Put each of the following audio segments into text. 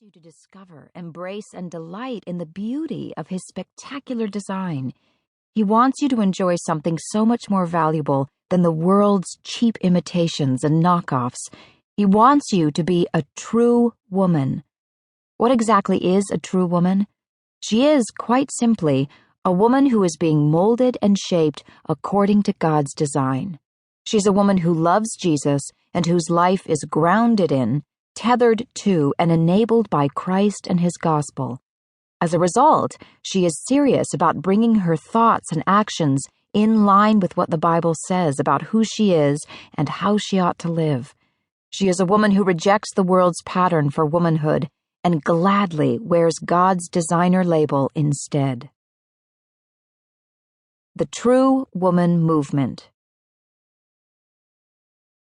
you to discover, embrace, and delight in the beauty of his spectacular design. He wants you to enjoy something so much more valuable than the world's cheap imitations and knockoffs. He wants you to be a true woman. What exactly is a true woman? She is, quite simply, a woman who is being molded and shaped according to God's design. She's a woman who loves Jesus and whose life is grounded in, tethered to, and enabled by Christ and his gospel. As a result, she is serious about bringing her thoughts and actions in line with what the Bible says about who she is and how she ought to live. She is a woman who rejects the world's pattern for womanhood and gladly wears God's designer label instead. The True Woman Movement.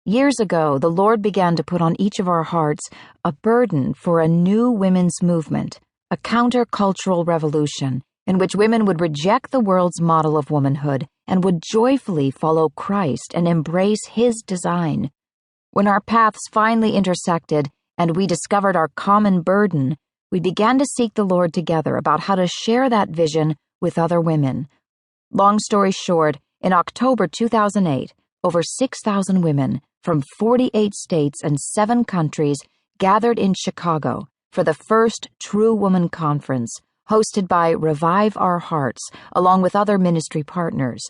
Years ago, the Lord began to put on each of our hearts a burden for a new women's movement, a counter-cultural revolution in which women would reject the world's model of womanhood and would joyfully follow Christ and embrace his design. When our paths finally intersected and we discovered our common burden, we began to seek the Lord together about how to share that vision with other women. Long story short, in October 2008, over 6,000 women from 48 states and 7 countries gathered in Chicago for the first True Woman Conference, hosted by Revive Our Hearts, along with other ministry partners.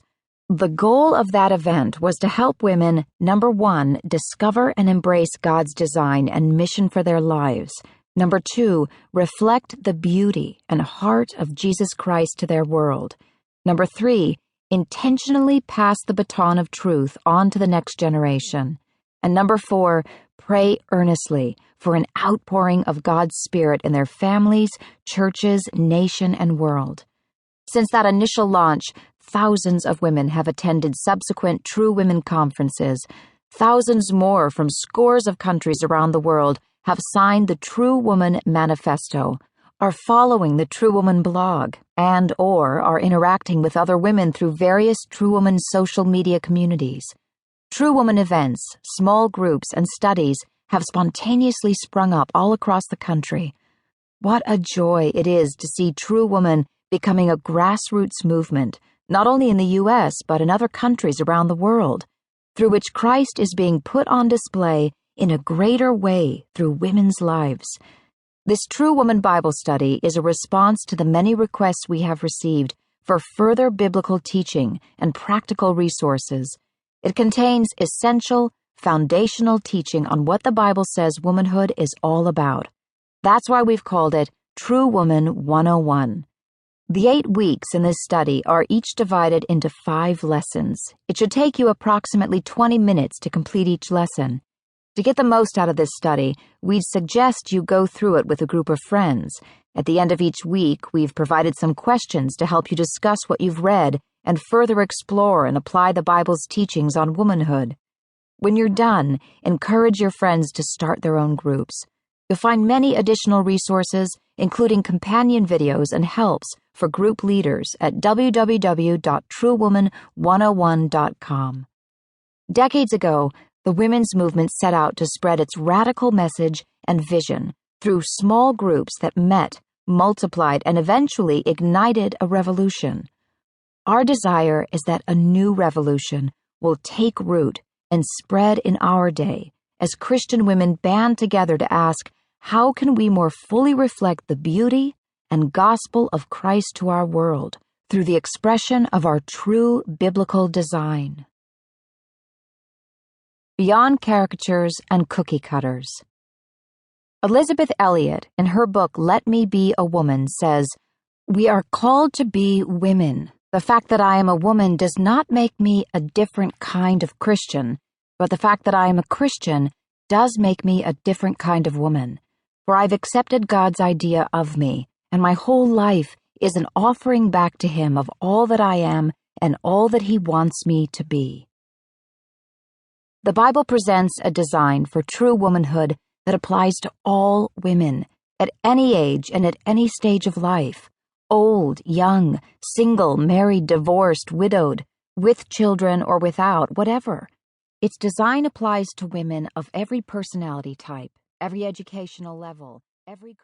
The goal of that event was to help women, number 1, discover and embrace God's design and mission for their lives. Number 2, reflect the beauty and heart of Jesus Christ to their world. Number 3, intentionally pass the baton of truth on to the next generation. And number 4, pray earnestly for an outpouring of God's Spirit in their families, churches, nation, and world. Since that initial launch, thousands of women have attended subsequent True Women conferences. Thousands more from scores of countries around the world have signed the True Woman Manifesto, are following the True Woman blog, and/or are interacting with other women through various True Woman social media communities. True Woman events, small groups, and studies have spontaneously sprung up all across the country. What a joy it is to see True Woman becoming a grassroots movement, not only in the U.S., but in other countries around the world, through which Christ is being put on display in a greater way through women's lives. This True Woman Bible study is a response to the many requests we have received for further biblical teaching and practical resources. It contains essential, foundational teaching on what the Bible says womanhood is all about. That's why we've called it True Woman 101. The 8 weeks in this study are each divided into 5 lessons. It should take you approximately 20 minutes to complete each lesson. To get the most out of this study, we'd suggest you go through it with a group of friends. At the end of each week, we've provided some questions to help you discuss what you've read and further explore and apply the Bible's teachings on womanhood. When you're done, encourage your friends to start their own groups. You'll find many additional resources, including companion videos and helps for group leaders at www.truewoman101.com. Decades ago, the women's movement set out to spread its radical message and vision through small groups that met, multiplied, and eventually ignited a revolution. Our desire is that a new revolution will take root and spread in our day as Christian women band together to ask, how can we more fully reflect the beauty and gospel of Christ to our world through the expression of our true biblical design? Beyond Caricatures and Cookie Cutters. Elizabeth Elliot, in her book Let Me Be a Woman, says, "We are called to be women. The fact that I am a woman does not make me a different kind of Christian, but the fact that I am a Christian does make me a different kind of woman. For I've accepted God's idea of me, and my whole life is an offering back to Him of all that I am and all that He wants me to be." The Bible presents a design for true womanhood that applies to all women, at any age and at any stage of life, old, young, single, married, divorced, widowed, with children or without, whatever. Its design applies to women of every personality type, every educational level, every